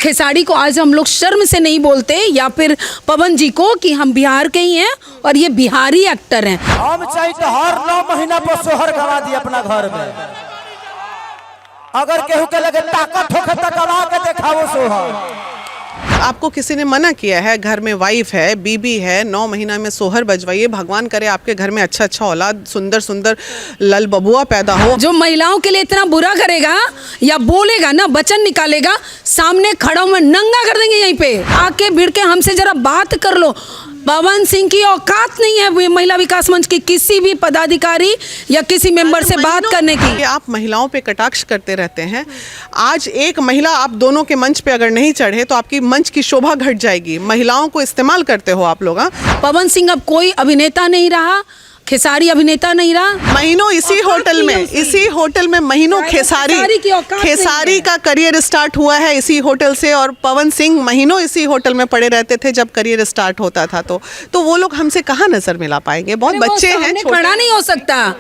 खेसारी को आज हम लोग शर्म से नहीं बोलते, या फिर पवन जी को, कि हम बिहार के ही हैं और ये बिहारी एक्टर हैं। हम चाहिए तो हर 9 महीना पर सोहर गवा दिए अपना घर में। अगर केहू के लगे ताकत होखे तो गवा के दिखाओ सोहर। आपको किसी ने मना किया है, घर में वाइफ है, बीबी है, 9 महीना में सोहर बजवाइए, भगवान करे आपके घर में अच्छा अच्छा औलाद, सुंदर सुंदर लल बबुआ पैदा हो। जो महिलाओं के लिए इतना बुरा करेगा या बोलेगा ना, वचन निकालेगा, सामने खड़ा हूं मैं, नंगा कर देंगे यहीं पे। आके भिड़ के हमसे जरा बात कर लो। पवन सिंह की औकात नहीं है महिला विकास मंच की किसी भी पदाधिकारी या किसी मेंबर से बात करने की। आप महिलाओं पे कटाक्ष करते रहते हैं। आज एक महिला आप दोनों के मंच पे अगर नहीं चढ़े तो आपकी मंच की शोभा घट जाएगी। महिलाओं को इस्तेमाल करते हो आप लोग। पवन सिंह अब कोई अभिनेता नहीं रहा, खेसारी अभिनेता नहीं रहा। महीनों इसी होटल में महीनों खेसारी का करियर स्टार्ट हुआ है इसी होटल से, और पवन सिंह महीनों इसी होटल में पड़े रहते थे जब करियर स्टार्ट होता था। तो वो लोग हमसे कहाँ नजर मिला पाएंगे? बहुत बच्चे हैं, खड़ा नहीं हो सकता।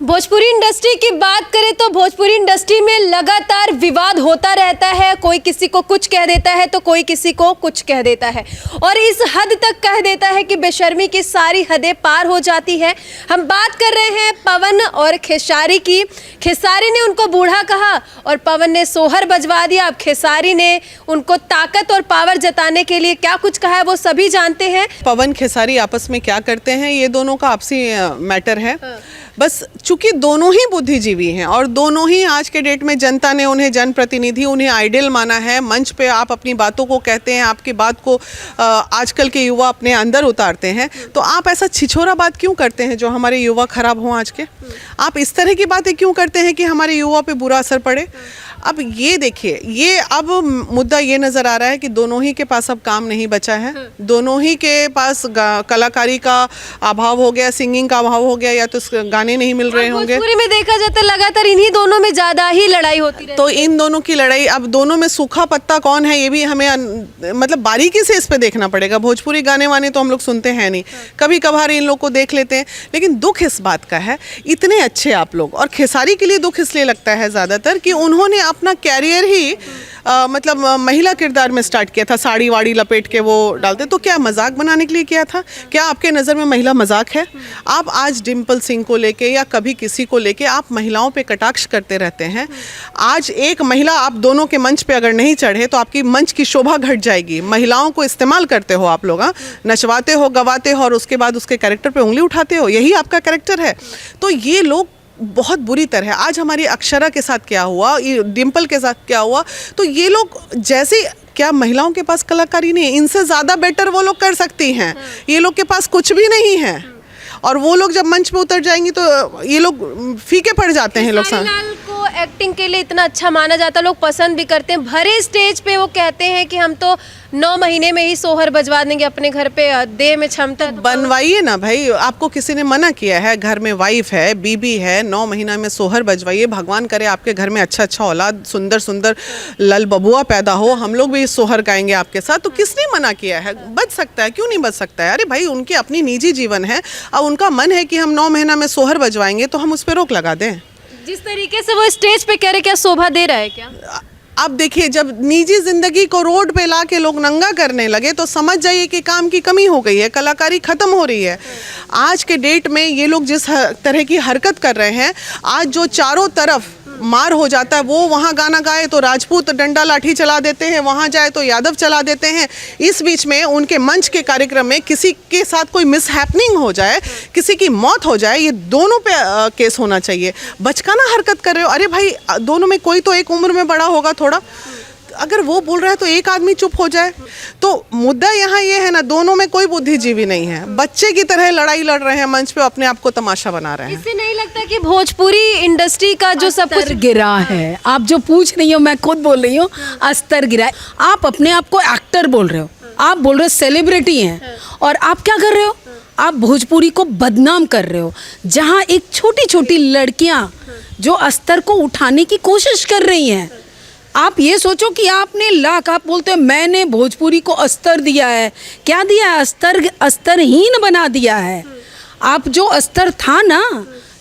भोजपुरी इंडस्ट्री की बात करें तो भोजपुरी इंडस्ट्री में लगातार विवाद होता रहता है। कोई किसी को कुछ कह देता है तो कोई किसी को कुछ कह देता है, और इस हद तक कह देता है कि बेशर्मी की सारी हदें पार हो जाती है। हम बात कर रहे हैं पवन और खेसारी की। खेसारी ने उनको बूढ़ा कहा और पवन ने सोहर बजवा दिया। अब खेसारी ने उनको ताकत और पावर जताने के लिए क्या कुछ कहा है वो सभी जानते हैं। पवन खेसारी आपस में क्या करते हैं ये दोनों का आपसी मैटर है। बस चूंकि दोनों ही बुद्धिजीवी हैं और दोनों ही आज के डेट में जनता ने उन्हें जनप्रतिनिधि, उन्हें आइडियल माना है। मंच पे आप अपनी बातों को कहते हैं, आपकी बात को आजकल के युवा अपने अंदर उतारते हैं, तो आप ऐसा छिछोरा बात क्यों करते हैं जो हमारे युवा खराब हों आज के? आप इस तरह की बातें क्यों करते हैं कि हमारे युवा पे बुरा असर पड़े? अब ये देखिए, ये अब मुद्दा ये नज़र आ रहा है कि दोनों ही के पास अब काम नहीं बचा है। दोनों ही के पास कलाकारी का अभाव हो गया, सिंगिंग का अभाव हो गया, या तो गाने नहीं मिल रहे होंगे। भोजपुरी में देखा जाता है लगातार इन्हीं दोनों में ज़्यादा ही लड़ाई होती है। तो इन दोनों की लड़ाई, अब दोनों में सूखा पत्ता कौन है ये भी हमें मतलब बारीकी से इस पे देखना पड़ेगा। भोजपुरी गाने वाने तो हम लोग सुनते हैं नहीं, कभी कभार इन लोग को देख लेते हैं, लेकिन दुख इस बात का है, इतने अच्छे आप लोग, और खेसारी के लिए दुख इसलिए लगता है ज़्यादातर कि उन्होंने अपना कैरियर ही मतलब महिला किरदार में स्टार्ट किया था। साड़ी वाड़ी लपेट के वो डालते, तो क्या मजाक बनाने के लिए किया था? क्या आपके नज़र में महिला मजाक है? आप आज डिम्पल सिंह को लेके या कभी किसी को लेके आप महिलाओं पे कटाक्ष करते रहते हैं। आज एक महिला आप दोनों के मंच पे अगर नहीं चढ़े तो आपकी मंच की शोभा घट जाएगी। महिलाओं को इस्तेमाल करते हो आप लोग, नचवाते हो, गवाते हो, और उसके बाद उसके कैरेक्टर पे उंगली उठाते हो। यही आपका कैरेक्टर है। तो ये लोग बहुत बुरी तरह, आज हमारी अक्षरा के साथ क्या हुआ, डिम्पल के साथ क्या हुआ, तो ये लोग जैसे, क्या महिलाओं के पास कलाकारी नहीं है? इनसे ज़्यादा बेटर वो लोग कर सकती हैं। ये लोग के पास कुछ भी नहीं है, और वो लोग जब मंच पे उतर जाएंगी तो ये लोग फीके पड़ जाते हैं। लोग को एक्टिंग के लिए इतना अच्छा माना जाता है, लोग पसंद भी करते हैं। भरे स्टेज पे वो कहते हैं कि हम तो 9 महीने में ही सोहर बजवा देंगे अपने घर पे, देह में क्षमता। बनवाइए ना भाई, आपको किसी ने मना किया है? घर में वाइफ है, बीबी है, 9 महीना में सोहर बजवाइए, भगवान करे आपके घर में अच्छा अच्छा औलाद, सुंदर सुंदर लल बबुआ पैदा हो, हम लोग भी सोहर गाएंगे आपके साथ। तो किसने मना किया है? बज सकता है, क्यों नहीं बज सकता है? अरे भाई, उनकी अपनी निजी जीवन है, अब उनका मन है कि हम 9 महीना में सोहर बजवाएंगे, तो हम उस पर रोक लगा दें? जिस तरीके से वो स्टेज पे कह रहे, क्या शोभा दे रहा है क्या? अब देखिए, जब निजी जिंदगी को रोड पे ला के लोग नंगा करने लगे तो समझ जाइए कि काम की कमी हो गई है, कलाकारी खत्म हो रही है। आज के डेट में ये लोग जिस तरह की हरकत कर रहे हैं, आज जो चारों तरफ मार हो जाता है, वो वहाँ गाना गाए तो राजपूत डंडा लाठी चला देते हैं, वहाँ जाए तो यादव चला देते हैं। इस बीच में उनके मंच के कार्यक्रम में किसी के साथ कोई मिसहैपनिंग हो जाए, किसी की मौत हो जाए, ये दोनों पे केस होना चाहिए। बचकाना हरकत कर रहे हो। अरे भाई, दोनों में कोई तो एक उम्र में बड़ा होगा थोड़ा, अगर वो बोल रहा है तो एक आदमी चुप हो जाए। तो मुद्दा यहाँ ये है ना, दोनों में कोई बुद्धिजीवी नहीं है, बच्चे की तरह लड़ाई लड़ रहे हैं मंच पे, अपने आप को तमाशा बना रहे हैं। इससे नहीं लगता कि भोजपुरी इंडस्ट्री का जो सब कुछ गिरा है? आप जो पूछ रही हो, मैं खुद बोल रही हूँ, अस्तर गिरा है। आप अपने आप को एक्टर बोल रहे हो, आप बोल रहे हो सेलिब्रिटी हैं, और आप क्या कर रहे हो? आप भोजपुरी को बदनाम कर रहे हो। जहाँ एक छोटी छोटी लड़कियाँ जो अस्तर को उठाने की कोशिश कर रही हैं, आप ये सोचो कि आपने लाख, आप बोलते हो मैंने भोजपुरी को अस्तर दिया है। क्या दिया है? अस्तर, अस्तरहीन बना दिया है। आप जो अस्तर था ना,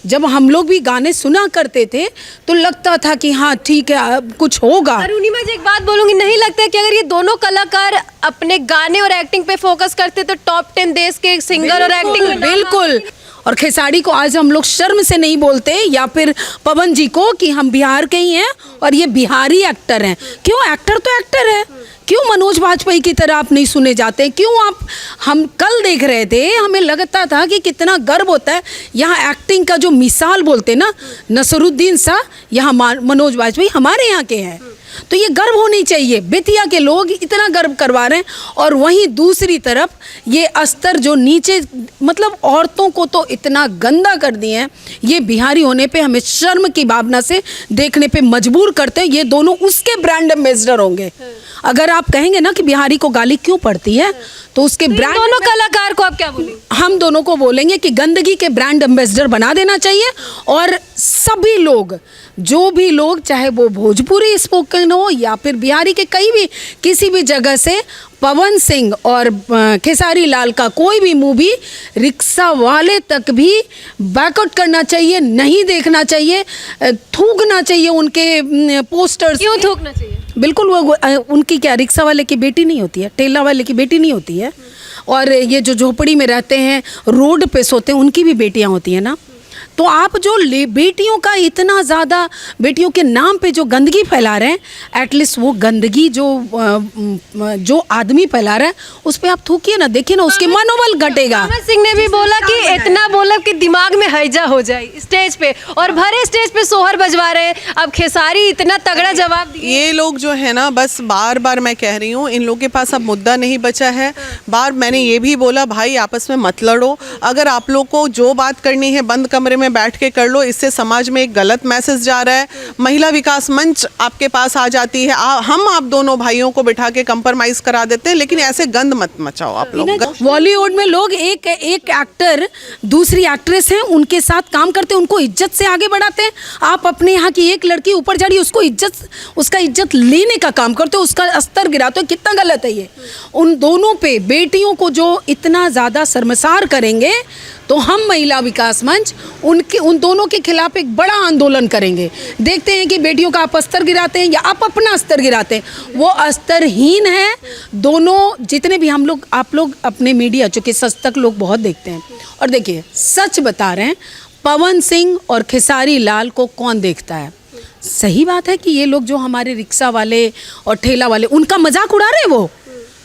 जब हम लोग भी गाने सुना करते थे तो लगता था कि हाँ ठीक है अब कुछ होगा। अरुणिमा जी एक बात बोलूंगी, नहीं लगता है कि अगर ये दोनों कलाकार अपने गाने और एक्टिंग पे फोकस करते तो टॉप 10 देश के सिंगर और एक्टिंग में बिल्कुल। और खेसारी को आज हम लोग शर्म से नहीं बोलते, या फिर पवन जी को कि हम बिहार के ही हैं और ये बिहारी एक्टर हैं। क्यों? एक्टर तो एक्टर है। क्यों मनोज बाजपेयी की तरह आप नहीं सुने जाते? क्यों आप, हम कल देख रहे थे, हमें लगता था कि कितना गर्व होता है। यहाँ एक्टिंग का जो मिसाल बोलते ना, नसरुद्दीन शाह, यहाँ मनोज बाजपेयी हमारे यहाँ के हैं। तो ये गर्व होनी चाहिए। बेतिया के लोग इतना गर्व करवा रहे हैं, और वहीं दूसरी तरफ ये अस्तर जो नीचे, मतलब औरतों को तो इतना गंदा कर दिए हैं। ये बिहारी होने पे हमें शर्म की भावना से देखने पे मजबूर करते हैं। ये दोनों उसके ब्रांड एम्बेसडर होंगे। अगर आप कहेंगे ना कि बिहारी को गाली क्यों पड़ती है, तो उसके ब्रांड, दोनों कलाकार को आप क्या बोलेंगे? हम दोनों को बोलेंगे कि गंदगी के ब्रांड एम्बेसडर बना देना चाहिए। और सभी लोग, जो भी लोग, चाहे वो भोजपुरी स्पोकन हो या फिर बिहारी के कई भी किसी भी जगह से, पवन सिंह और खेसारी लाल का कोई भी मूवी रिक्शा वाले तक भी बैकआउट करना चाहिए, नहीं देखना चाहिए, थूकना चाहिए उनके पोस्टर्स। क्यों थूकना चाहिए? बिल्कुल। वो उनकी क्या, रिक्शा वाले की बेटी नहीं होती है, ठेला वाले की बेटी नहीं होती है, और ये जो झोपड़ी में रहते हैं, रोड पे सोते हैं, उनकी भी बेटियां होती हैं ना। तो आप जो बेटियों का इतना ज़्यादा, बेटियों के नाम पे जो गंदगी फैला रहे हैं, एटलीस्ट वो गंदगी जो आदमी फैला रहा है उस पर आप थूकिए ना, देखिए ना, उसके मनोबल घटेगा। पवन सिंह ने भी बोला कि इतना बोला कि दिमाग में हैजा हो जाए स्टेज पे, और भरे स्टेज पे सोहर बजवा रहे हैं। अब खेसारी इतना तगड़ा जवाब दिए। ये लोग जो है ना, बस बार बार मैं कह रही हूँ, इन लोगों के पास अब मुद्दा नहीं बचा है। बार मैंने ये भी बोला, भाई आपस में मत लड़ो। अगर आप लोग को जो बात करनी है बंद कमरे में बैठ के कर लो। इससे समाज में एक गलत मैसेज जा रहा है। महिला विकास मंच आपके पास आ जाती है, हम आप दोनों भाइयों को बिठा के कंप्रोमाइज करा देते हैं, लेकिन ऐसे गंद मत मचाओ आप लोग। बॉलीवुड में लोग एक एक्टर दूसरी एक्ट्रेस हैं, उनके साथ काम करते हैं, उनको इज्जत से आगे बढ़ाते हैं। आप अपने यहाँ की एक लड़की ऊपर जा रही है, उसका इज्जत लेने का काम करते हो, उसका स्तर गिराते हो। कितना गलत है ये। उन दोनों पे, बेटियों को जो इतना ज़्यादा शर्मसार करेंगे, तो हम महिला विकास मंच उन दोनों के खिलाफ एक बड़ा आंदोलन करेंगे। देखते हैं कि बेटियों का आप स्तर गिराते हैं या आप अपना स्तर गिराते हैं। वो स्तरहीन है दोनों। जितने भी आप लोग अपने मीडिया, चूँकि सच तक लोग बहुत देखते हैं, और देखिए सच बता रहे हैं, पवन सिंह और खेसारी लाल को कौन देखता है? सही बात है कि ये लोग जो हमारे रिक्शा वाले और ठेला वाले, उनका मजाक उड़ा रहे हैं। वो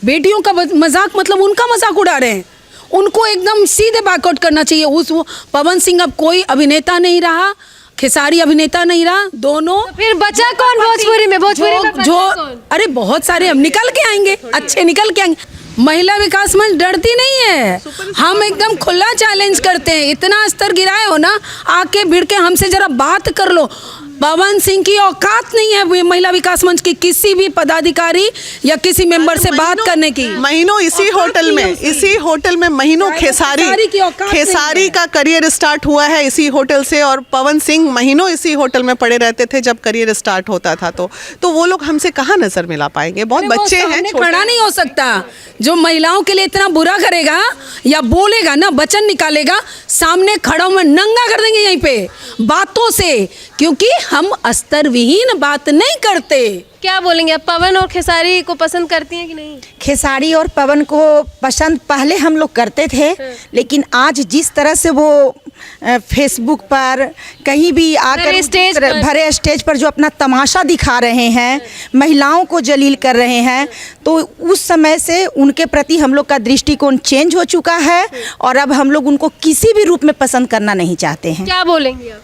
बेटियों का मजाक, मतलब उनका मजाक उड़ा रहे हैं। उनको एकदम सीधे बैकआउट करना चाहिए। वो पवन सिंह अब कोई अभिनेता नहीं रहा, खेसारी अभिनेता नहीं रहा, दोनों। तो फिर बचा कौन भोजपुरी में? भोजपुरी में बचा कौन? अरे बहुत सारे अब निकल के आएंगे, अच्छे निकल के आएंगे। महिला विकास मंच डरती नहीं है। हम एकदम खुला चैलेंज करते हैं। इतना स्तर गिराए हो ना, आके भिड़ के हमसे जरा बात कर लो। पवन सिंह की औकात नहीं है महिला विकास मंच की किसी भी पदाधिकारी या किसी मेंबर से बात करने की। महीनों इसी होटल में महीनों खेसारी का करियर स्टार्ट हुआ है इसी होटल से, और पवन सिंह महीनों इसी होटल में पड़े रहते थे जब करियर स्टार्ट होता था। तो वो लोग हमसे कहाँ नजर मिला पाएंगे? बहुत बच्चे हैं, खड़ा नहीं हो सकता। जो महिलाओं के लिए इतना बुरा करेगा या बोलेगा ना, वचन निकालेगा, सामने खड़ा में नंगा कर देंगे यहीं पे बातों से, क्योंकि हम अस्तर विहीन बात नहीं करते। क्या बोलेंगे आप? पवन और खेसारी को पसंद करती हैं कि नहीं? खेसारी और पवन को पसंद पहले हम लोग करते थे, लेकिन आज जिस तरह से वो फेसबुक पर कहीं भी आकर भरे स्टेज पर जो अपना तमाशा दिखा रहे हैं, महिलाओं को जलील कर रहे हैं, तो उस समय से उनके प्रति हम लोग का दृष्टिकोण चेंज हो चुका है, और अब हम लोग उनको किसी भी रूप में पसंद करना नहीं चाहते हैं। क्या बोलेंगे आप?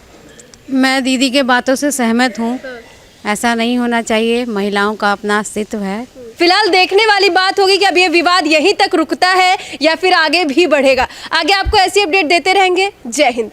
मैं दीदी के बातों से सहमत हूँ। ऐसा नहीं होना चाहिए, महिलाओं का अपना अस्तित्व है। फिलहाल देखने वाली बात होगी कि अब ये विवाद यहीं तक रुकता है या फिर आगे भी बढ़ेगा। आगे आपको ऐसी अपडेट देते रहेंगे। जय हिंद।